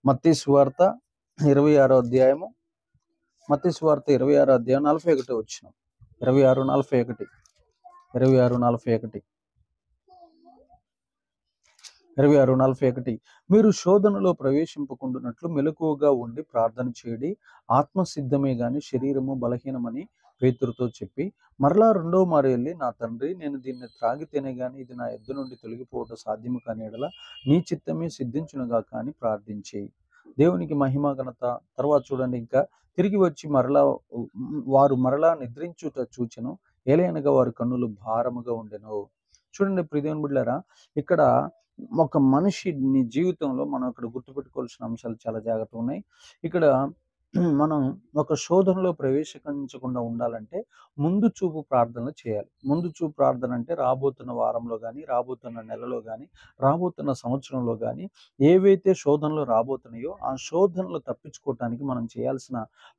మత్తయి సువార్త 26వ అధ్యాయము. మత్తయి సువార్త 26వ అధ్యాయం 41వ వచనం. 26:41 26:41 26:41 మీరు శోధనలో ప్రవేశింపకుండునట్లు మెలకువగా ఉండి ప్రార్థన చేయడి, ఆత్మసిద్ధమే గాని శరీరము బలహీనమని పేతురుతో చెప్పి, మరలా రెండవ మారు వెళ్ళి, నా తండ్రి, నేను దీన్ని త్రాగితేనే గాని ఇది నా యొద్ద నుండి తొలగిపోవటం సాధ్యము కాని యెడల నీ చిత్తమే సిద్ధించునుగా కానీ ప్రార్థించి. దేవునికి మహిమ ఘనత. తర్వాత చూడండి, ఇంకా తిరిగి వచ్చి వారు మరలా నిద్రించుట చూచెను, ఏలయనగా వారి కన్నులు భారముగా ఉండెను. చూడండి ప్రియదేవుని బిడ్డలారా, ఇక్కడ ఒక మనిషి జీవితంలో మనం ఇక్కడ గుర్తుపెట్టుకోవాల్సిన అంశాలు చాలా జాగ్రత్తగా ఉన్నాయి. ఇక్కడ మనం ఒక శోధనలో ప్రవేశించకుండా ఉండాలంటే ముందు చూపు ప్రార్థనలు చేయాలి. ముందు చూపు ప్రార్థన అంటే రాబోతున్న వారంలో కానీ, రాబోతున్న నెలలో కానీ, రాబోతున్న సంవత్సరంలో కానీ ఏవైతే శోధనలు రాబోతున్నాయో ఆ శోధనలు తప్పించుకోవటానికి మనం చేయాల్సిన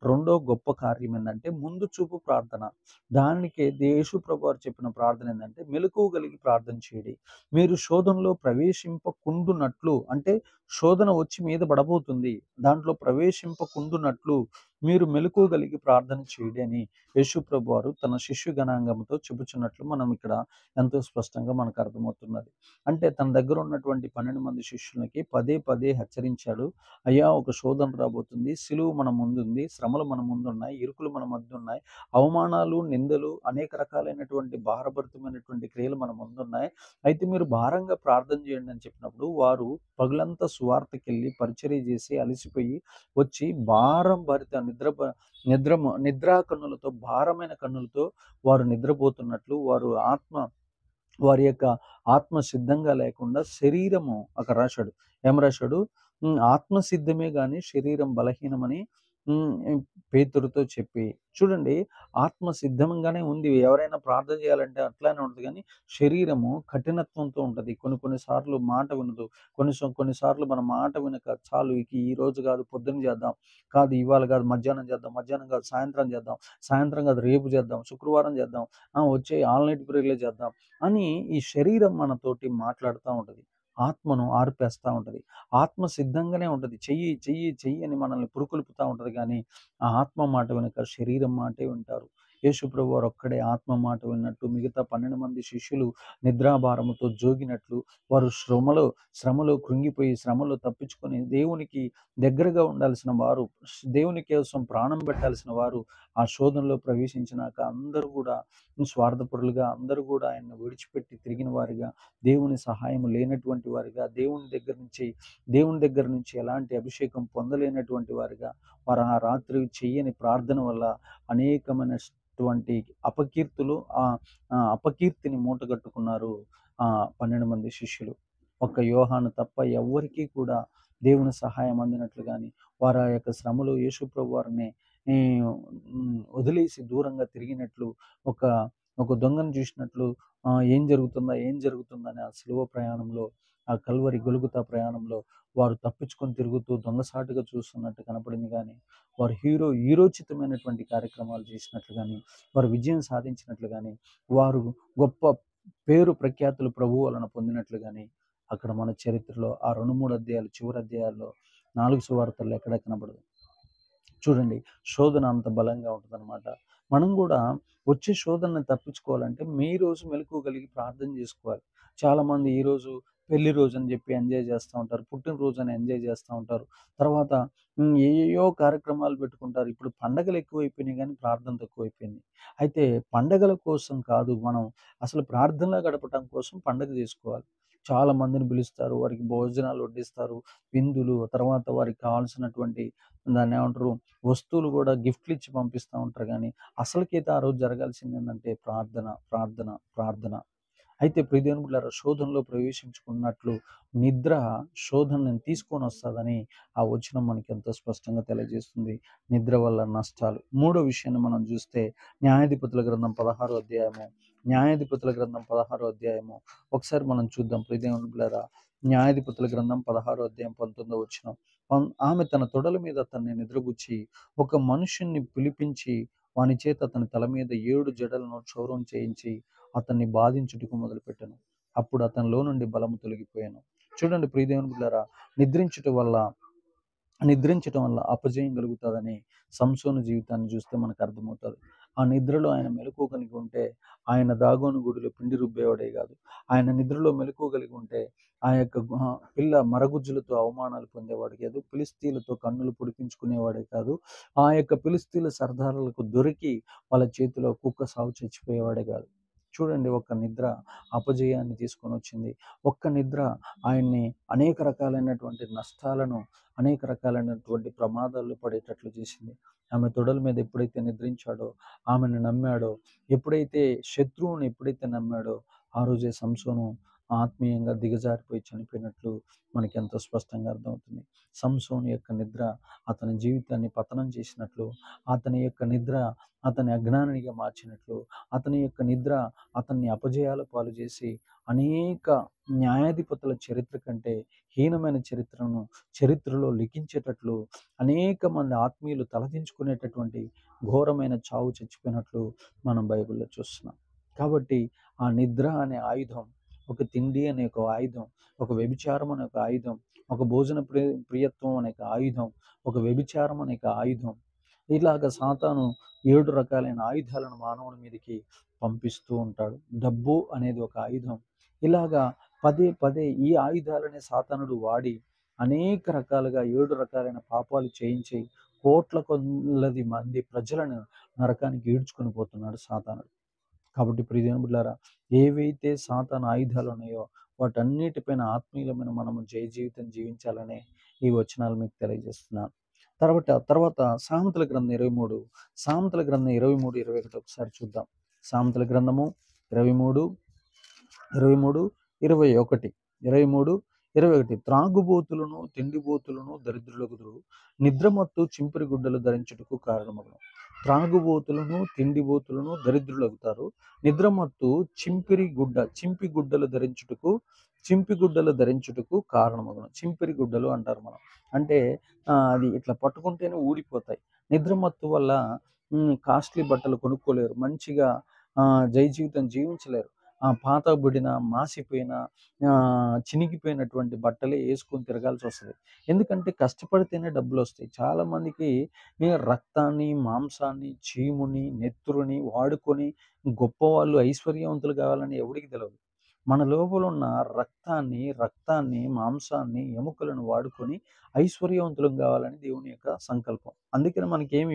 రెండో గొప్ప కార్యం ఏంటంటే ముందు చూపు ప్రార్థన. దానికి యేసు ప్రభువు వారు చెప్పిన ప్రార్థన ఏంటంటే మెలకువ కలిగి ప్రార్థన చేయండి. మీరు శోధనలో ప్రవేశింపకుండునట్లు, అంటే శోధన వచ్చి మీద పడబోతుంది, దాంట్లో ప్రవేశింపకుండునట్లు మీరు మెలకువ కలిగి ప్రార్థన చేయండి అని యేసు ప్రభువు వారు తన శిష్యు గణాంగంతో చెబుతున్నట్లు మనం ఇక్కడ ఎంతో స్పష్టంగా మనకు అర్థమవుతున్నది. అంటే తన దగ్గర ఉన్నటువంటి 12 మంది శిష్యులకి పదే పదే హెచ్చరించాడు. అయ్యా, ఒక శోధన రాబోతుంది, సిలువ మన ముందుంది, శ్రమలు మన ముందున్నాయి, ఇరుకులు మన మధ్య ఉన్నాయి, అవమానాలు, నిందలు, అనేక రకాలైనటువంటి భారభరితమైనటువంటి క్రియలు మన ముందున్నాయి. అయితే మీరు భారంగా ప్రార్థన చేయండి అని చెప్పినప్పుడు వారు పగులంతా సువార్తకెళ్ళి పరిచర్య చేసి అలసిపోయి వచ్చి భారం భరిత నిద్రా కన్నులతో, భారమైన కన్నులతో వారు నిద్రపోతున్నట్లు, వారి యొక్క ఆత్మ సిద్ధంగా లేకుండా శరీరము, అక్కడ రాశాడు, ఏం రాశాడు, ఆత్మ సిద్ధమే గాని శరీరం బలహీనమని పేతురుతో చెప్పి. చూడండి, ఆత్మ సిద్ధంగానే ఉంది, ఎవరైనా ప్రార్థన చేయాలంటే అట్లానే ఉంటుంది, కానీ శరీరము కఠినత్వంతో ఉంటుంది. కొన్నిసార్లు మాట వినదు. కొన్నిసార్లు మన మాట వినక చాలు, ఈ రోజు కాదు పొద్దున్న చేద్దాం, కాదు ఇవాళ కాదు మధ్యాహ్నం చేద్దాం, మధ్యాహ్నం కాదు సాయంత్రం చేద్దాం, సాయంత్రం కాదు రేపు చేద్దాం, శుక్రవారం చేద్దాం, వచ్చే ఆన్లైన్ ప్రేయర్లే చేద్దాం అని ఈ శరీరం మనతోటి మాట్లాడుతూ ఉంటుంది, ఆత్మను ఆర్పేస్తూ ఉంటుంది. ఆత్మ సిద్ధంగానే ఉంటుంది, చెయ్యి చెయ్యి చెయ్యి అని మనల్ని పురుకొల్పుతూ ఉంటుంది, కానీ ఆ ఆత్మ మాట వెనుక శరీరం మాటే వింటారు. యేసు ప్రభువు వారు ఒక్కడే ఆత్మ మాట విన్నట్టు మిగతా 12 మంది శిష్యులు నిద్రాభారముతో జోగినట్లు వారు శ్రమలో కృంగిపోయి, శ్రమలో తప్పించుకొని దేవునికి దగ్గరగా ఉండాల్సిన వారు, దేవుని కోసం ప్రాణం పెట్టాల్సిన వారు ఆ శోధనలో ప్రవేశించినాక అందరూ కూడా స్వార్థపరులుగా, అందరూ కూడా ఆయన్ని విడిచిపెట్టి తిరిగిన వారిగా, దేవుని సహాయం లేనటువంటి వారిగా, దేవుని దగ్గర నుంచి ఎలాంటి అభిషేకం పొందలేనటువంటి వారిగా వారు ఆ రాత్రి చెయ్యని ప్రార్థన వల్ల అనేకమైనటువంటి అపకీర్తిని మూటగట్టుకున్నారు ఆ 12 మంది శిష్యులు. ఒక్క యోహాను తప్ప ఎవ్వరికీ కూడా దేవుని సహాయం అందినట్లు కానీ, వారు ఆ యొక్క శ్రమలో యేసు ప్రభు వారిని వదిలేసి దూరంగా తిరిగినట్లు, ఒక దొంగను చూసినట్లు ఏం జరుగుతుందని ఆ సిలువ ప్రయాణంలో, ఆ కల్వరి గొలుగుతా ప్రయాణంలో వారు తప్పించుకొని తిరుగుతూ దొంగసాటుగా చూస్తున్నట్టు కనపడింది. కానీ వారు హీరోచితమైనటువంటి కార్యక్రమాలు చేసినట్లు కానీ, వారు విజయం సాధించినట్లు కానీ, వారు గొప్ప పేరు ప్రఖ్యాతులు ప్రభువు వలన పొందినట్లు కానీ అక్కడ మన చరిత్రలో ఆ 2-3 అధ్యాయాలు, చివరి అధ్యాయాల్లో 4 సువార్తల్లో ఎక్కడ కనబడదు. చూడండి, శోధన అంత బలంగా ఉంటుందన్నమాట. మనం కూడా వచ్చే శోధనని తప్పించుకోవాలంటే మీ రోజు మెలకువ కలిగి ప్రార్థన చేసుకోవాలి. చాలామంది ఈరోజు పెళ్లి రోజు అని చెప్పి ఎంజాయ్ చేస్తూ ఉంటారు, పుట్టినరోజు అని ఎంజాయ్ చేస్తూ ఉంటారు, తర్వాత ఏయో కార్యక్రమాలు పెట్టుకుంటారు. ఇప్పుడు పండగలు ఎక్కువైపోయినాయి కానీ ప్రార్థన తక్కువైపోయింది. అయితే పండగల కోసం కాదు, మనం అసలు ప్రార్థనలో గడపటం కోసం పండగ చేసుకోవాలి. చాలా మందిని పిలుస్తారు, వారికి భోజనాలు వడ్డిస్తారు, విందులు, తర్వాత వారికి కావాల్సినటువంటి దాన్ని ఏమంటారు వస్తువులు కూడా గిఫ్ట్లు ఇచ్చి పంపిస్తూ ఉంటారు. కానీ అసలుకైతే ఆ రోజు జరగాల్సింది ఏంటంటే ప్రార్థన, ప్రార్థన, ప్రార్థన. అయితే ప్రియదేవుని బిడ్డలారా, శోధనలో ప్రవేశించుకున్నట్లు నిద్ర శోధనని తీసుకొని వస్తుందని ఆ వచనం మనకి ఎంతో స్పష్టంగా తెలియజేస్తుంది. నిద్ర వల్ల నష్టాలు. మూడో విషయాన్ని మనం చూస్తే న్యాయాధిపతుల గ్రంథం 16వ అధ్యాయము ఒకసారి మనం చూద్దాం ప్రియదేవుని బిడ్డలారా. న్యాయాధిపతుల గ్రంథం 16వ అధ్యాయం 19వ వచనం. ఆమె తన తొడల మీద అతన్ని నిద్రగుచ్చి ఒక మనుషుణ్ణి పిలిపించి వాని చేత అతని తల మీద 7 జడలను క్షౌరం చేయించి అతన్ని బాధించుటకు మొదలుపెట్టాను. అప్పుడు అతనిలో నుండి బలము తొలగిపోయాను. చూడండి ప్రియదేవుని బిడ్డలారా, నిద్రించుట వల్ల నిద్రించటం వల్ల అపజయం కలుగుతుందని సంసోను జీవితాన్ని చూస్తే మనకు అర్థమవుతుంది. ఆ నిద్రలో ఆయన మెలకువ కలిగి ఉంటే ఆయన దాగోను గుడిలో పిండి రుబ్బేవాడే కాదు. ఆయన నిద్రలో మెలకువ కలిగి ఉంటే ఆ యొక్క పిల్ల మరగుజ్జులతో అవమానాలు పొందేవాడు కాదు. ఫిలిస్తీన్లతో కన్నులు పొడిపించుకునేవాడే కాదు. ఆ యొక్క ఫిలిస్తీన్ల సర్దారులకు దొరికి వాళ్ళ చేతిలో కుక్క సాగు చచ్చిపోయేవాడే కాదు. చూడండి, ఒక్క నిద్ర అపజయాన్ని తీసుకొని వచ్చింది. ఒక్క నిద్ర ఆయన్ని అనేక రకాలైనటువంటి నష్టాలను, అనేక రకాలైనటువంటి ప్రమాదాల్లో పడేటట్లు చేసింది. ఆమె తొడల మీద ఎప్పుడైతే నిద్రించాడో, ఆమెను నమ్మాడో, ఎప్పుడైతే శత్రువుని ఎప్పుడైతే నమ్మాడో, ఆ రోజే సంసోను ఆత్మీయంగా దిగజారిపోయి చనిపోయినట్లు మనకి ఎంతో స్పష్టంగా అర్థమవుతుంది. సంసోను యొక్క నిద్ర అతని జీవితాన్ని పతనం చేసినట్లు, అతని యొక్క నిద్ర అతని అజ్ఞానిగా మార్చినట్లు, అతని యొక్క నిద్ర అతన్ని అపజయాల పాలు చేసి అనేక న్యాయాధిపతుల చరిత్ర కంటే హీనమైన చరిత్రలో లిఖించేటట్లు అనేక మంది ఆత్మీయులు తలదించుకునేటటువంటి ఘోరమైన చావు చచ్చిపోయినట్లు మనం బైబిల్లో చూస్తున్నాం. కాబట్టి ఆ నిద్ర అనే ఆయుధం, ఒక తిండి అనే ఒక ఆయుధం, ఒక వ్యభిచారం అనే ఒక ఆయుధం, ఒక భోజన ప్రియత్వం అనే ఒక ఆయుధం, ఒక వ్యభిచారం అనే ఒక ఆయుధం, ఇలాగ సాతాను 7 రకాలైన ఆయుధాలను మానవుని మీదకి పంపిస్తూ ఉంటాడు. డబ్బు అనేది ఒక ఆయుధం. ఇలాగా పదే పదే ఈ ఆయుధాలనే సాతానుడు వాడి అనేక రకాలుగా 7 రకాలైన పాపాలు చేయించి కోట్ల కొలది మంది ప్రజలను నరకానికి ఈడ్చుకొని పోతున్నాడు సాతానుడు. కాబట్టి ప్రియదేవుని బిడ్డలారా, ఏవైతే సాతాను ఆయుధాలు ఉన్నాయో వాటన్నిటిపైన ఆత్మీయులమైన మనము జయ జీవితం జీవించాలనే ఈ వచనాలు మీకు తెలియజేస్తున్నాను. తర్వాత సామెతల గ్రంథం 23, సామెతల గ్రంథం 23:21 ఒకసారి చూద్దాం. సామెతల గ్రంథము 23, 21 త్రాగుబోతులను తిండిబోతులను దరిద్రులగుదురు, నిద్రమత్తు చింపిరి గుడ్డలు ధరించుటకు కారణమగును. త్రాగుబోతులను తిండిబోతులను దరిద్రులగుతారు. నిద్రమత్తు చింపి గుడ్డలు ధరించుటకు కారణమగును. చింపిరి గుడ్డలు అంటారు మనం. అంటే అది ఇట్లా పట్టుకుంటేనే ఊడిపోతాయి. నిద్రమత్తు వల్ల కాస్ట్లీ బట్టలు కొనుక్కోలేరు, మంచిగా జై జీవితం జీవించలేరు. పాతబడిన, మాసిపోయిన, చినిగిపోయినటువంటి బట్టలే వేసుకొని తిరగాల్సి వస్తుంది. ఎందుకంటే కష్టపడితేనే డబ్బులు వస్తాయి. చాలామందికి రక్తాన్ని, మాంసాన్ని, చీముని, నెత్తురుని వాడుకొని గొప్పవాళ్ళు, ఐశ్వర్యవంతులు కావాలని ఎవరికి తెలియదు. మన లోపల ఉన్న రక్తాన్ని, మాంసాన్ని, ఎముకలను వాడుకొని ఐశ్వర్యవంతులం కావాలని దేవుని యొక్క సంకల్పం. అందుకని మనకేమి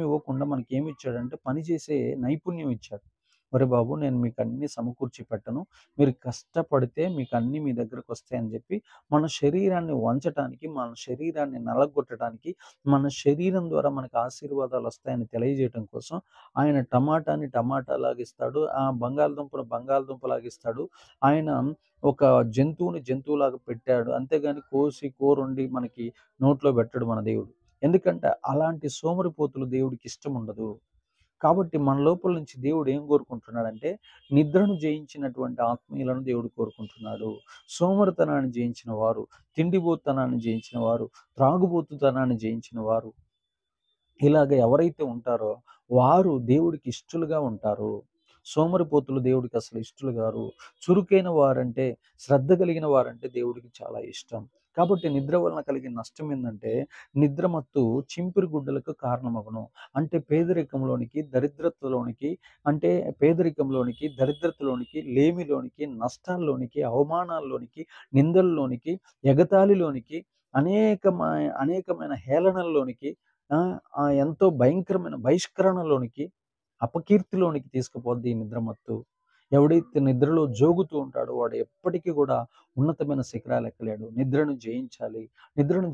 ఇవ్వకుండా మనకేమి ఇచ్చాడంటే పని చేసే నైపుణ్యం ఇచ్చాడు. ఒరే బాబు, నేను మీకు అన్ని సమకూర్చి పెట్టను, మీరు కష్టపడితే మీకు అన్ని మీ దగ్గరకు వస్తాయని చెప్పి మన శరీరాన్ని వంచటానికి, మన శరీరాన్ని నలగొట్టడానికి, మన శరీరం ద్వారా మనకు ఆశీర్వాదాలు వస్తాయని తెలియజేయటం కోసం ఆయన టమాటాని టమాటాలాగిస్తాడు, బంగాళదుంపను బంగాళదుంపలాగిస్తాడు. ఆయన ఒక జంతువుని జంతువులాగా పెట్టాడు. అంతేగాని కోసి కూరొండి మనకి నోట్లో పెట్టడు మన దేవుడు. ఎందుకంటే అలాంటి సోమరిపోతులు దేవుడికి ఇష్టం ఉండదు. కాబట్టి మన లోపల నుంచి దేవుడు ఏం కోరుకుంటున్నాడంటే నిద్రను జయించినటువంటి ఆత్మీయులను దేవుడు కోరుకుంటున్నాడు. సోమరితనాన్ని జయించిన వారు, తిండిబోతనాన్ని జయించిన వారు, త్రాగుబోతుతనాన్ని జయించిన వారు, ఇలాగ ఎవరైతే ఉంటారో వారు దేవుడికి ఇష్టలుగా ఉంటారు. సోమరిపోతులు దేవుడికి అసలు ఇష్టలు గారు. చురుకైన వారంటే, శ్రద్ధ కలిగిన వారంటే దేవుడికి చాలా ఇష్టం. కాబట్టి నిద్ర వలన కలిగే నష్టం ఏందంటే నిద్రమత్తు చింపిరి గుడ్డలకు కారణమగును. అంటే పేదరికంలోనికి, దరిద్రతలోనికి, లేమిలోనికి, నష్టాల్లోనికి, అవమానాల్లోనికి, నిందల్లోనికి, ఎగతాళిలోనికి, అనేకమైన హేళనల్లోనికి, ఎంతో భయంకరమైన బహిష్కరణలోనికి, అపకీర్తిలోనికి తీసుకుపోద్ది ఈ నిద్రమత్తు. ఎవడైతే నిద్రలో జోగుతూ ఉంటాడో వాడు ఎప్పటికీ కూడా ఉన్నతమైన శిఖరాలు ఎక్కలేడు. నిద్రను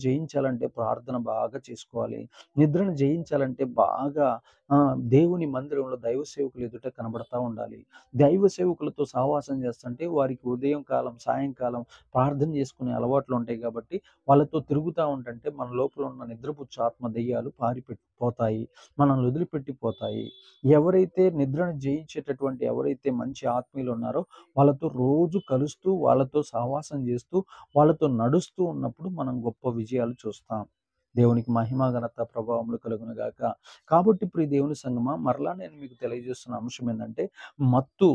జయించాలంటే ప్రార్థన బాగా చేసుకోవాలి. నిద్రను జయించాలంటే బాగా దేవుని మందిరంలో దైవ సేవకులు ఎదుట కనబడతా ఉండాలి. దైవ సేవకులతో సహవాసం చేస్తుంటే వారికి ఉదయం కాలం, సాయంకాలం ప్రార్థన చేసుకునే అలవాట్లు ఉంటాయి కాబట్టి వాళ్ళతో తిరుగుతూ ఉంటుంటే మన లోపల ఉన్న నిద్రపుచ్చు ఆత్మ దెయ్యాలు పారిపోతాయి, మనల్ని వదిలిపెట్టిపోతాయి. ఎవరైతే నిద్రను జయించేటటువంటి ఎవరైతే మంచి ఆత్మీయులు ఉన్నారో వాళ్ళతో రోజు కలుస్తూ, వాళ్ళతో సహవాసం చేస్తూ, వాళ్ళతో నడుస్తూ ఉన్నప్పుడు మనం గొప్ప విజయాలు చూస్తాం. దేవునికి మహిమ, ఘనత, ప్రభావములు కలుగును గాక. కాబట్టి ప్రియ దేవుని సంగమా, మరలా నేను మీకు తెలియజేస్తున్న అంశం ఏంటంటే మత్తు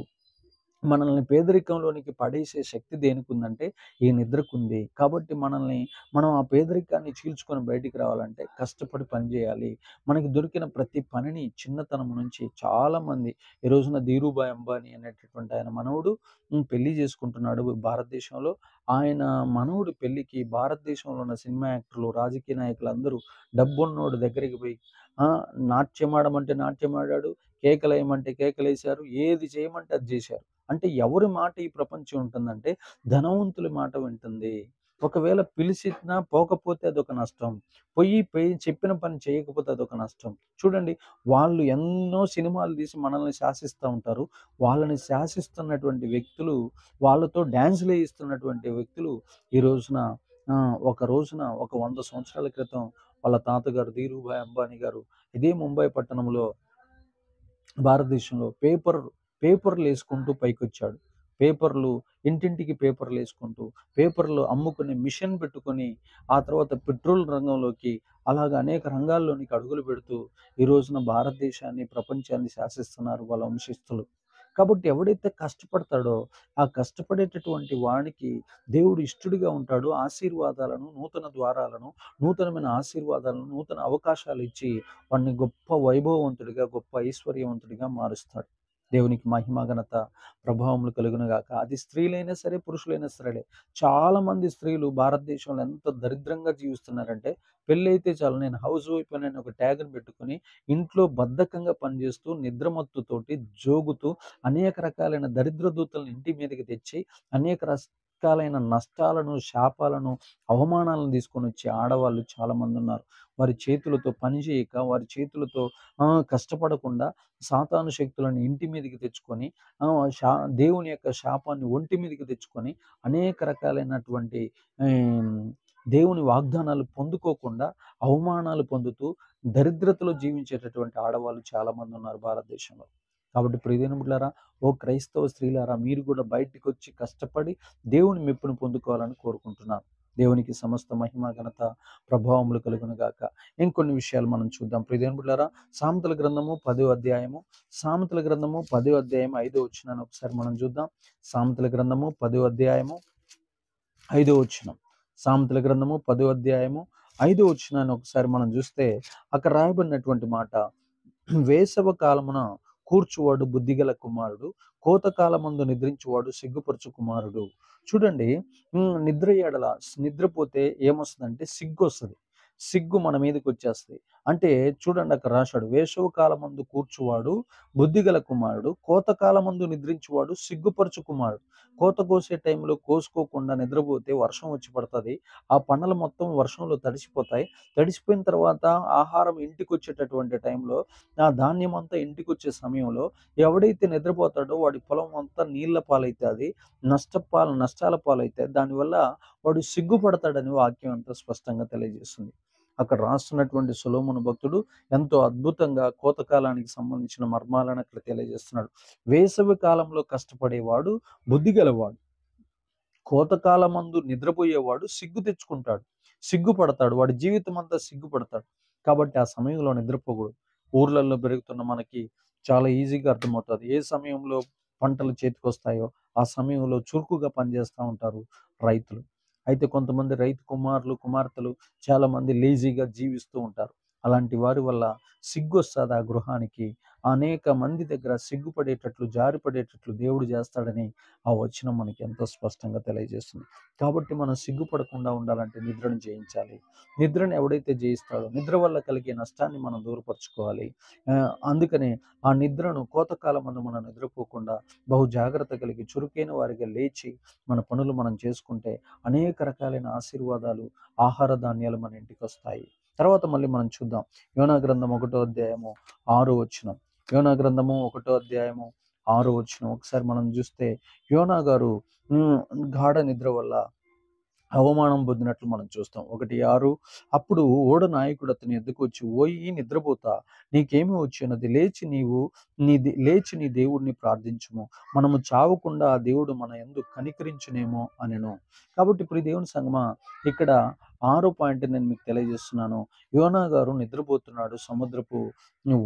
మనల్ని పేదరికంలోనికి పడేసే శక్తి దేనికుందంటే ఈ నిద్రకుంది. కాబట్టి మనం ఆ పేదరికాన్ని చీల్చుకొని బయటికి రావాలంటే కష్టపడి పని జేయాలి. మనకి దొరికిన ప్రతి పనిని చిన్నతనం నుంచి చాలామంది ఈ రోజున ధీరూభాయ్ అంబానీ అనేటటువంటి ఆయన మనవడు పెళ్లి చేసుకుంటున్నాడు భారతదేశంలో. ఆయన మనవడి పెళ్ళికి భారతదేశంలో ఉన్న సినిమా యాక్టర్లు, రాజకీయ నాయకులందరూ డబ్బున్నోడి దగ్గరికి పోయి నాట్యమాడమంటే నాట్యమాడాడు, కేకలేయమంటే కేకలేశారు, ఏది చేయమంటే అది జేశారు. అంటే ఎవరి మాట ఈ ప్రపంచం ఉంటుందంటే ధనవంతుల మాట వింటుంది. ఒకవేళ పిలిచినా పోకపోతే అదొక నష్టం. పోయి చెప్పిన పని చేయకపోతే అదొక నష్టం. చూడండి, వాళ్ళు ఎన్నో సినిమాలు తీసి మనల్ని శాసిస్తా ఉంటారు. వాళ్ళని శాసిస్తున్నటువంటి వ్యక్తులు, వాళ్ళతో డాన్సులేయిస్తున్నటువంటి వ్యక్తులు ఈ రోజున ఒక రోజున ఒక 100 సంవత్సరాల క్రితం వాళ్ళ తాతగారు ధీరూభాయ్ అంబానీ గారు ఇదే ముంబై పట్టణంలో భారతదేశంలో పేపర్‌లేసుకుంటూ పైకొచ్చాడు. పేపర్‌లు ఇంటింటికి పేపర్‌లేసుకుంటూ, పేపర్‌లు అమ్ముకునే మిషన్ పెట్టుకొని, ఆ తర్వాత పెట్రోల్ రంగంలోకి అలాగ అనేక రంగాల్లోనికి అడుగులు పెడుతూ, ఈ రోజున భారతదేశాన్ని, ప్రపంచాన్ని శాసిస్తున్నారు వాళ్ళ వంశస్థులు. కాబట్టి ఎవడైతే కష్టపడతాడో, ఆ కష్టపడేటటువంటి వానికి దేవుడు ఇష్టుడిగా ఉంటాడు. ఆశీర్వాదాలను, నూతన ద్వారాలను, నూతనమైన ఆశీర్వాదాలను, నూతన అవకాశాలిచ్చి వాడిని గొప్ప వైభవవంతుడిగా, గొప్ప ఐశ్వర్యవంతుడిగా మారుస్తాడు. దేవునికి మహిమ, ఘనత, ప్రభావములు కలుగునుగాక. అది స్త్రీలైనా సరే, పురుషులైనా సరేలే. చాలామంది స్త్రీలు భారతదేశంలో ఎంత దరిద్రంగా జీవిస్తున్నారంటే, పెళ్ళైతే చాలు నేను హౌస్ వైఫ్ అని ఒక ట్యాగ్‌ని పెట్టుకొని, ఇంట్లో బద్ధకంగా పనిచేస్తూ, నిద్రమత్తుతోటి, జోగుతూ, అనేక రకాలైన దరిద్ర దూతలను ఇంటి మీదకి తెచ్చి, అనేక రకాలైన నష్టాలను, శాపాలను, అవమానాలను తీసుకొనొచ్చే ఆడవాళ్ళు చాలామందున్నారు. వారి చేతులతో పని చేయక, వారి చేతులతో కష్టపడకుండా సాతాను శక్తులను ఇంటి మీదకి తెచ్చుకొని, ఆహ్, శా దేవుని యొక్క శాపాన్ని ఒంటి మీదకి తెచ్చుకొని, అనేక రకాలైనటువంటి ఆహ్, దేవుని వాగ్దానాలు పొందుకోకుండా, అవమానాలు పొందుతూ, దరిద్రతలో జీవించేటటువంటి ఆడవాళ్ళు చాలామందున్నారు భారతదేశంలో. కాబట్టి ప్రియమైన బిడ్డలారా, ఓ క్రైస్తవ స్త్రీలారా, మీరు కూడా బయటికొచ్చి కష్టపడి దేవుని మెప్పును పొందుకోవాలని కోరుకుంటున్నాను. దేవునికి సమస్త మహిమ, ఘనత, ప్రభావములు కలుగునుగాక. ఇంకొన్ని విషయాలు మనం చూద్దాం. ప్రియమైన బిడ్డలారా, సామెతల గ్రంథము 10వ అధ్యాయము, సామెతల గ్రంథము 10వ అధ్యాయం 5వ వచనాన్ని ఒకసారి మనం చూద్దాం. సామెతల గ్రంథము 10వ అధ్యాయము 5వ వచనం. సామెతల గ్రంథము 10వ అధ్యాయము 5వ వచనాన్ని ఒకసారి మనం చూస్తే అక్కడ రాయబడినటువంటి మాట, వేసవ కాలమున కూర్చువాడు బుద్ధిగల కుమారుడు, కోతకాలమందు నిద్రించువాడు సిగ్గుపరచు కుమారుడు. చూడండి, నిద్ర ఎడల నిద్రపోతే ఏమొస్తదంటే సిగ్గొస్తది. సిగ్గు మన మీదకొచ్చేస్తది. అంటే చూడండి, అక్కడ రాశాడు, వేసవి కాలమందు కూర్చువాడు బుద్ధిగల కుమారుడు, కోతకాలమందు నిద్రించువాడు సిగ్గుపరచు కుమారుడు. కోత కోసే టైంలో కోసుకోకుండా నిద్రపోతే వర్షం వచ్చి పడతది. ఆ పంటలు మొత్తం వర్షంలో తడిసిపోతాయి. తడిసిపోయిన తర్వాత ఆహారం ఇంటికొచ్చేటటువంటి టైంలో, ఆ ధాన్యమంతా ఇంటికొచ్చే సమయంలో ఎవడైతే నిద్రపోతాడో వాడి పొలం అంతా నీళ్ల పాలైతాది. నష్టాల పాలైతాయి. దానివల్ల వాడు సిగ్గుపడతాడని వాక్యం ఎంతో స్పష్టంగా తెలియజేస్తుంది. అక్కడ రాస్తున్నటువంటి సొలొమోను భక్తుడు ఎంతో అద్భుతంగా కోతకాలానికి సంబంధించిన మర్మాలను అక్కడ తెలియజేస్తున్నాడు. వేసవి కాలంలో కష్టపడేవాడు బుద్ధిగలవాడు. కోతకాలమందు నిద్రపోయేవాడు సిగ్గు తెచ్చుకుంటాడు. సిగ్గుపడతాడు. వాడి జీవితం అంతా సిగ్గుపడతాడు. కాబట్టి ఆ సమయంలో నిద్రపోకూడదు. ఊర్లలో పెరుగుతున్న మనకి చాలా ఈజీగా అర్థమవుతది. ఏ సమయంలో పంటలు చేతికొస్తాయో, ఆ సమయంలో చురుకుగా పనిచేస్తా ఉంటారు రైతులు. అయితే కొంతమంది రైతు కుమారులు, కుమార్తెలు చాలామంది లేజీగా జీవిస్తూ ఉంటారు. అలాంటి వారి వల్ల సిగ్గొస్తది ఆ గృహానికి. అనేక మంది దగ్గర సిగ్గుపడేటట్లు, జారిపడేటట్లు దేవుడు చేస్తాడని ఆ వచనం మనకి ఎంతో స్పష్టంగా తెలియజేస్తుంది. కాబట్టి మనం సిగ్గుపడకుండా ఉండాలంటే నిద్రను జయించాలి. నిద్రను ఎవడైతే జయిస్తాడో, నిద్ర వల్ల కలిగే నష్టాన్ని మనం దూరపరుచుకోవాలి. అందుకనే ఆ నిద్రను కోతకాలమందు మనం నిద్రపోకుండా బహు జాగ్రత్త కలిగి చురుకైన వారిగా లేచి మన పనులు మనం చేసుకుంటే అనేక రకాలైన ఆశీర్వాదాలు, ఆహార ధాన్యాలు మన ఇంటికొస్తాయి. తర్వాత మళ్ళీ మనం చూద్దాం. యోనా గ్రంథం 1వ అధ్యాయము 6వ వచనం. యోనా గ్రంథము 1వ అధ్యాయము 6వ వచనం. ఒకసారి మనం చూస్తే యోనా గారు హ్మ్, గాఢ నిద్ర వల్ల అవమానం పొందినట్లు మనం చూస్తాం. 1:6 అప్పుడు ఓడ నాయకుడు అతని యొద్దకు వచ్చి, ఓయి నిద్రపోతా, నీకేమి వచ్చినది? లేచి నీ దేవుడిని ప్రార్థించుము. మనము చావకుండా ఆ దేవుడు మన యందు కనికరించునేమో అనెను. కాబట్టి ఇప్పుడు దేవుని సంగమా, ఇక్కడ 6 పాయింట్ నేను మీకు తెలియజేస్తున్నాను. యోనా గారు నిద్రపోతున్నాడు సముద్రపు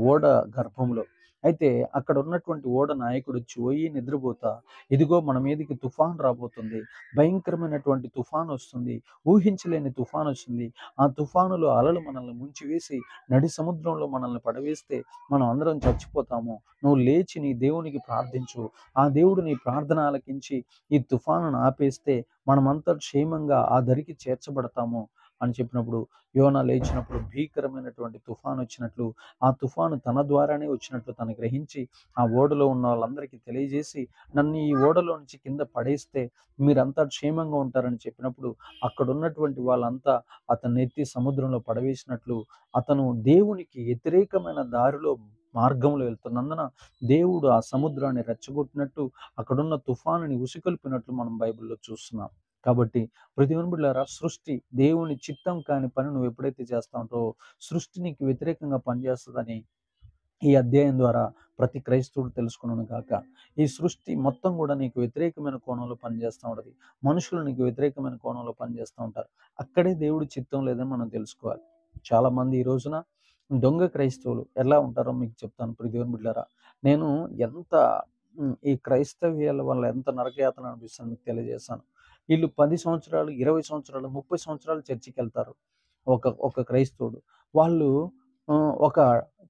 ఓడ గర్భంలో. అయితే అక్కడ ఉన్నటువంటి ఓడ నాయకుడు వచ్చి పోయి నిద్రపోతా, ఇదిగో మన మీదకి తుఫాన్ రాబోతుంది, భయంకరమైనటువంటి తుఫాన్ వస్తుంది, ఊహించలేని తుఫాన్ వస్తుంది, ఆ తుఫానులో అలలు మనల్ని ముంచివేసి నడి సముద్రంలో మనల్ని పడవేస్తే మనం అందరం చచ్చిపోతాము, నువ్వు లేచి నీ దేవునికి ప్రార్థించు, ఆ దేవుడు నీ ప్రార్థన ఆలకించి ఈ తుఫానును ఆపేస్తే మనమంతా క్షేమంగా ఆ దరికి చేర్చబడతాము అని చెప్పినప్పుడు, యోనా లేచినప్పుడు భీకరమైనటువంటి తుఫాను వచ్చినట్లు, ఆ తుఫాను తన ద్వారానే వచ్చినట్లు తను గ్రహించి ఆ ఓడలో ఉన్న వాళ్ళందరికీ తెలియజేసి, నన్ను ఈ ఓడలో నుంచి కింద పడేస్తే మీరంతా క్షేమంగా ఉంటారని చెప్పినప్పుడు, అక్కడ ఉన్నటువంటి వాళ్ళంతా అతన్ని ఎత్తి సముద్రంలో పడవేసినట్లు, అతను దేవునికి వ్యతిరేకమైన దారిలో మార్గంలో వెళ్తున్నందున దేవుడు ఆ సముద్రాన్ని రెచ్చగొట్టినట్టు, అక్కడున్న తుఫానుని ఉసిగొల్పినట్లు మనం బైబిల్లో చూస్తున్నాం. కాబట్టి ప్రతిదిన బిడ్డలారా, సృష్టి దేవుని చిత్తం కాని పని నువ్వు ఎప్పుడైతే చేస్తా ఉంటావో సృష్టి నీకు వ్యతిరేకంగా పనిచేస్తుందని ఈ అధ్యాయం ద్వారా ప్రతి క్రైస్తవుడు తెలుసుకున్నాను గాక. ఈ సృష్టి మొత్తం కూడా నీకు వ్యతిరేకమైన కోణంలో పనిచేస్తూ ఉంటుంది. మనుషులు నీకు వ్యతిరేకమైన కోణంలో పనిచేస్తూ ఉంటారు. అక్కడే దేవుడి చిత్తం లేదని మనం తెలుసుకోవాలి. చాలామంది ఈ రోజున దొంగ క్రైస్తవులు ఎలా ఉంటారో మీకు చెప్తాను ప్రియదేవుని బిడ్డలారా. నేను ఎంత ఈ క్రైస్తవ్యాల వల్ల ఎంత నరకయాతన అనిపిస్తుందో మీకు తెలియజేస్తాను. వీళ్ళు 10 సంవత్సరాలు, 20 సంవత్సరాలు, 30 సంవత్సరాలు చర్చికి వెళ్తారు. ఒక ఒక క్రైస్తవుడు. వాళ్ళు ఒక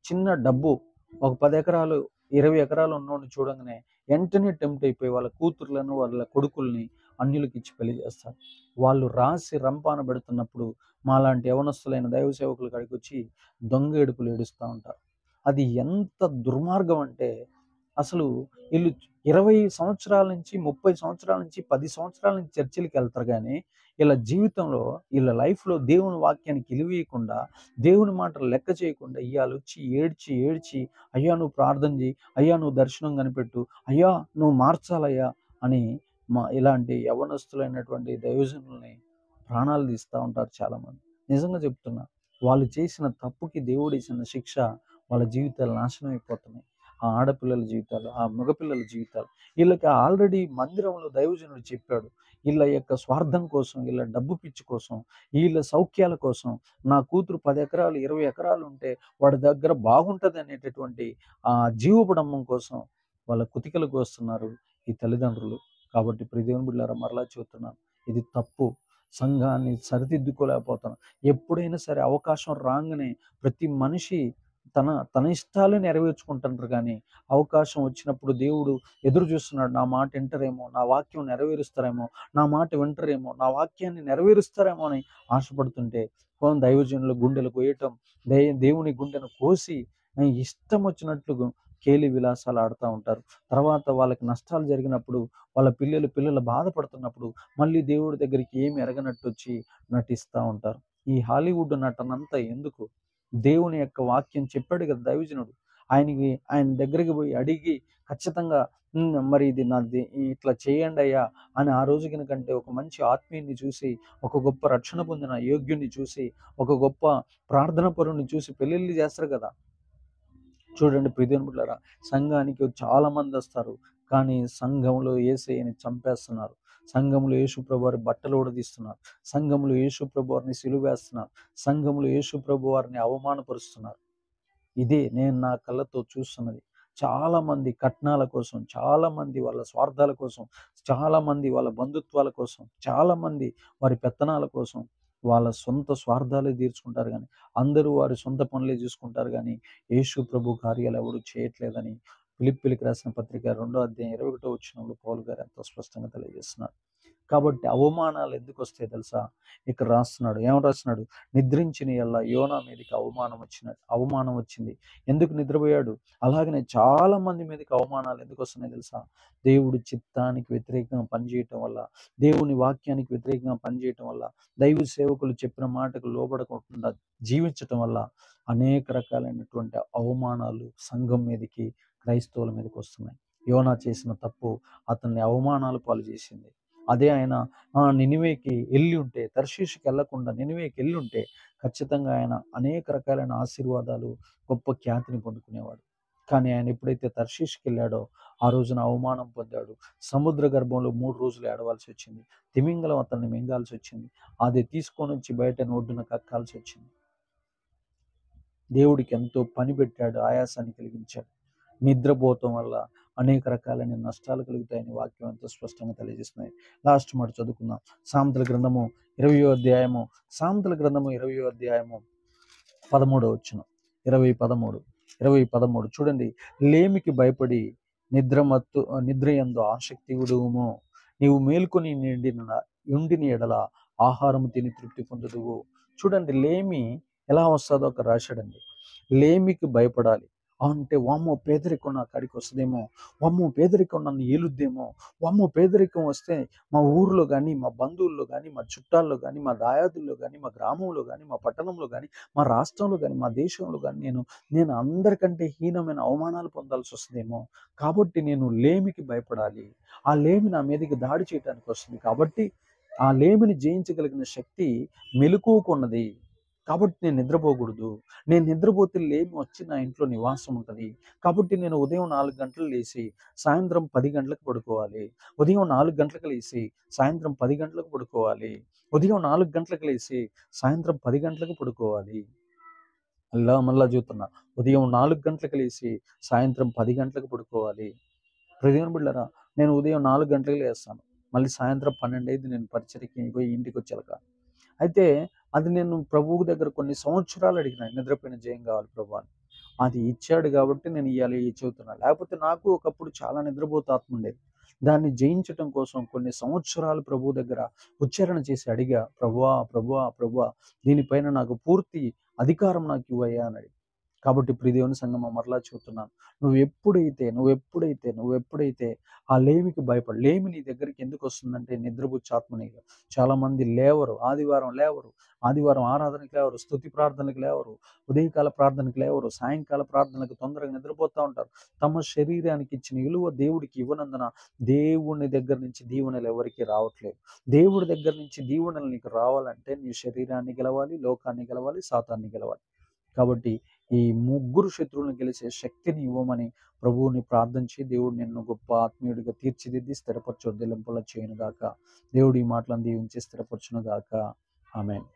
చిన్న డబ్బు, ఒక 10 ఎకరాలు, 20 ఎకరాలు ఉన్నోడిని చూడంగానే వెంటనే టెంప్ట్ అయిపోయి వాళ్ళ కూతుర్లను, వాళ్ళ కొడుకుల్ని అన్యులకి ఇచ్చి పెళ్లి చేస్తారు. వాళ్ళు రాసి రంపాన పెడుతున్నప్పుడు మాలాంటి యవనస్తులైన దైవ సేవకుల కాడికి వచ్చి దొంగ ఏడుపులు ఏడుస్తూ ఉంటారు. అది ఎంత దుర్మార్గం అంటే, అసలు వీళ్ళు 20 సంవత్సరాల నుంచి, 30 సంవత్సరాల నుంచి, 10 సంవత్సరాల నుంచి చర్చిలకి వెళ్తారు కానీ వీళ్ళ జీవితంలో, వీళ్ళ లైఫ్లో దేవుని వాక్యానికి ఇలువీయకుండా, దేవుని మాటలు లెక్క చేయకుండా ఇవాళ వచ్చి ఏడ్చి ఏడ్చి, అయ్యా నువ్వు ప్రార్థన చేయి, అయ్యా నువ్వు దర్శనం కనిపెట్టు, అయ్యా నువ్వు మార్చాలయ్యా అని ఇలాంటి యవనస్తులైనటువంటి దైవజనుల్ని ప్రాణాలు తీస్తూ ఉంటారు చాలామంది. నిజంగా చెప్తున్నా, వాళ్ళు చేసిన తప్పుకి దేవుడు ఇచ్చిన శిక్ష వాళ్ళ జీవితాలు నాశనం అయిపోతున్నాయి. ఆ ఆడపిల్లల జీవితాలు, ఆ మగపిల్లల జీవితాలు. వీళ్ళకి ఆల్రెడీ మందిరంలో దైవజనుడు చెప్పాడు, వీళ్ళ యొక్క స్వార్థం కోసం, వీళ్ళ డబ్బు పిచ్చి కోసం, వీళ్ళ సౌఖ్యాల కోసం, నా కూతురు 10 ఎకరాలు, 20 ఎకరాలు ఉంటే వాడి దగ్గర బాగుంటుంది అనేటటువంటి ఆ జీవపడమ్మం కోసం వాళ్ళ కుతికలకు వస్తున్నారు ఈ తల్లిదండ్రులు. కాబట్టి ప్రియ దేవుని బిడ్డలారా, మరలా చెబుతున్నాను, ఇది తప్పు. సంఘాన్ని సరిదిద్దుకోలేకపోతున్నాం. ఎప్పుడైనా సరే అవకాశం రాగానే ప్రతి మనిషి తన తన ఇష్టాలే నెరవేర్చుకుంటున్నారు కానీ, అవకాశం వచ్చినప్పుడు దేవుడు ఎదురు చూస్తున్నాడు. నా మాట వింటారేమో, నా వాక్యం నెరవేరుస్తారేమో, నా మాట వింటారేమో, నా వాక్యాన్ని నెరవేరుస్తారేమో అని ఆశపడుతుంటే దైవజనుల గుండెలు కోయటం, దేవుని గుండెను కోసి ఇష్టం వచ్చినట్లు కేలి విలాసాలు ఆడుతూ ఉంటారు. తర్వాత వాళ్ళకి నష్టాలు జరిగినప్పుడు, వాళ్ళ పిల్లలు బాధపడుతున్నప్పుడు మళ్ళీ దేవుడి దగ్గరికి ఏమి ఎరగనట్టు వచ్చి నటిస్తూ ఉంటారు. ఈ హాలీవుడ్ నటనంతా ఎందుకు? దేవుని యొక్క వాక్యం చెప్పాడు కదా దైవజనుడు. ఆయన దగ్గరికి పోయి అడిగి ఖచ్చితంగా మరి ఇది నాది, ఇట్లా చేయండి అయ్యా అని ఆ రోజు కనుకంటే ఒక మంచి ఆత్మీయుని చూసి, ఒక గొప్ప రక్షణ పొందిన యోగ్యుని చూసి, ఒక గొప్ప ప్రార్థన పరుని చూసి పెళ్ళిళ్ళు చేస్తారు కదా. చూడండి ప్రియదేవుని బిడ్డలారా, సంఘానికి చాలా మంది వస్తారు కానీ సంఘంలో యేసయ్యని చంపేస్తున్నారు. సంఘంలో యేసుప్రభు వారి బట్టలు ఊడదీస్తున్నారు. సంఘంలో యేసుప్రభు వారిని సిలువేస్తున్నారు. సంఘంలో యేసుప్రభు వారిని అవమానపరుస్తున్నారు. ఇదే నేను నా కళ్ళతో చూస్తున్నది. చాలా మంది కట్నాల కోసం, చాలా మంది వాళ్ళ స్వార్థాల కోసం, చాలా మంది వాళ్ళ బంధుత్వాల కోసం, చాలా మంది వారి పెత్తనాల కోసం వాళ్ళ సొంత స్వార్థాలే తీర్చుకుంటారు కానీ, అందరూ వారి సొంత పనులే చూసుకుంటారు కానీ యేసు ప్రభు కార్యాలు ఎవరు చేయట్లేదని ఫిలిప్పీయులకు రాసిన పత్రిక 2వ అధ్యాయం 21వ వచనంలో పౌలు గారు ఎంతో స్పష్టంగా తెలియజేస్తున్నారు. కాబట్టి అవమానాలు ఎందుకు వస్తాయి తెలుసా? ఇక్కడ రాస్తున్నాడు, ఏమని రాస్తున్నాడు? నిద్రించిన యెల్లా యోనా మీదకి అవమానం వచ్చింది. ఎందుకు నిద్రపోయాడు? అలాగనే చాలా మంది మీదకి అవమానాలు ఎందుకు వస్తున్నాయి తెలుసా? దేవుడి చిత్తానికి వ్యతిరేకంగా పనిచేయటం వల్ల, దేవుని వాక్యానికి వ్యతిరేకంగా పనిచేయటం వల్ల, దైవ సేవకులు చెప్పిన మాటకు లోబడకుండా జీవించటం వల్ల అనేక రకాలైనటువంటి అవమానాలు సంఘం మీదకి, క్రైస్తవుల మీదకి వస్తున్నాయి. యోనా చేసిన తప్పు అతన్ని అవమానాలు పాలు చేసింది. అదే ఆయన నినివేకి వెళ్ళి ఉంటే, తర్షీషుకి వెళ్లకుండా నినివేకి వెళ్ళి ఉంటే ఖచ్చితంగా ఆయన అనేక రకాలైన ఆశీర్వాదాలు, గొప్ప ఖ్యాతిని పొందుకునేవాడు. కానీ ఆయన ఎప్పుడైతే తర్షీషుకి వెళ్ళాడో ఆ రోజున అవమానం పొందాడు. సముద్ర గర్భంలో 3 రోజులు ఏడవలసి వచ్చింది. తిమింగలం అతన్ని మింగాల్సి వచ్చింది. అది తీసుకొని వచ్చి బయట ఒడ్డున కక్కాల్సి వచ్చింది. దేవుడికి ఎంతో పని పెట్టాడు, ఆయాసాన్ని కలిగించాడు. నిద్రపోవటం వల్ల అనేక రకాలైన నష్టాలు కలుగుతాయని వాక్యం ఎంతో స్పష్టంగా తెలియజేస్తున్నాయి. లాస్ట్ మాట చదువుకుందాం. సామెతల గ్రంథము 20వ అధ్యాయము 20వ అధ్యాయము 13వ వచనం. 13 చూడండి. లేమికి భయపడి నిద్రయందు ఆసక్తి విడువుము. నీవు మేల్కొని ఉండిన ఎడల ఆహారము తిని తృప్తి పొందుదువు. చూడండి, లేమి ఎలా వస్తుందో ఒక రాశాడండి. లేమికి భయపడాలి అంటే, వామ్మో పేదరికం నా కాడికి వస్తుందేమో, వామ్మో పేదరికం నన్ను ఏలుద్దేమో, వామ్మో పేదరికం వస్తే మా ఊర్లో కానీ, మా బంధువుల్లో కానీ, మా చుట్టాల్లో కానీ, మా దాయాదుల్లో కానీ, మా గ్రామంలో కానీ, మా పట్టణంలో కానీ, మా రాష్ట్రంలో కానీ, మా దేశంలో కానీ నేను అందరికంటే హీనమైన అవమానాలు పొందాల్సి వస్తుందేమో, కాబట్టి నేను లేమికి భయపడాలి. ఆ లేమి నా మీదకి దాడి చేయడానికి వస్తుంది, కాబట్టి ఆ లేమిని జయించగలిగిన శక్తి మెలకువకున్నది. కాబట్టి నేను నిద్రపోకూడదు. నేను నిద్రపోతే లేమి వచ్చి నా ఇంట్లో నివాసం ఉంటుంది. కాబట్టి నేను ఉదయం 4 గంటలు లేచి సాయంత్రం 10 గంటలకు పడుకోవాలి. ఉదయం 4 గంటలకు లేచి సాయంత్రం 10 గంటలకు పడుకోవాలి. ఉదయం 4 గంటలకు లేచి సాయంత్రం 10 గంటలకు పడుకోవాలి. మళ్ళా చెబుతున్నా, ఉదయం 4 గంటలకు లేచి సాయంత్రం 10 గంటలకు పడుకోవాలి. ప్రియమైన బిడ్డలారా, నేను ఉదయం 4 గంటలకు లేస్తాను. మళ్ళీ సాయంత్రం 12 అయింది నేను పరిచర్యకి పోయి ఇంటికి వచ్చాక. అయితే అది నేను ప్రభువు దగ్గర కొన్ని సంవత్సరాలు అడిగిన, నిద్రపోయిన జయం కావాలి ప్రభు అని. అది ఇచ్చాడు కాబట్టి నేను ఇవాళ చెబుతున్నా. లేకపోతే నాకు ఒకప్పుడు చాలా నిద్రపోతూ ఆత్మ ఉండేది. దాన్ని జయించటం కోసం కొన్ని సంవత్సరాలు ప్రభువు దగ్గర ఉచ్చారణ చేసి అడిగా, ప్రభువా ప్రభువా ప్రభువా, దీనిపైన నాకు పూర్తి అధికారం నాకు ఇవ్వయ్యా అని అడిగి. కాబట్టి ప్రియ దేవుని సంగమా, మరలా చెబుతున్నాను, నువ్వెప్పుడైతే ఆ లేమికి భయపడి, లేమి నీ దగ్గరికి ఎందుకు వస్తుందంటే నిద్రపుచ్చే ఆత్మనిగా. చాలా మంది లేవరు, ఆదివారం ఆరాధనకి లేవరు, స్తుతి ప్రార్థనలకు లేవరు, ఉదయకాల ప్రార్థనకు లేవరు, సాయంకాల ప్రార్థనలకు తొందరగా నిద్రపోతూ ఉంటారు. తమ శరీరానికి ఇచ్చిన విలువ దేవుడికి ఇవ్వనందున దేవుని దగ్గర నుంచి దీవెనలు ఎవరికి రావట్లేదు. దేవుడి దగ్గర నుంచి దీవెనలు నీకు రావాలంటే నీ శరీరాన్ని గెలవాలి, లోకాన్ని గెలవాలి, సాతాన్ని గెలవాలి. కాబట్టి ఈ ముగ్గురు శత్రువులను గెలిచే శక్తిని ఇవ్వమని ప్రభువుని ప్రార్థించి, దేవుడు నిన్ను గొప్ప ఆత్మీయుడిగా తీర్చిదిద్ది స్థిరపరచు దిలింపుల చేయను గాక. దేవుడు ఈ మాటలను దీవించి స్థిరపరచును గాక. ఆమేన్.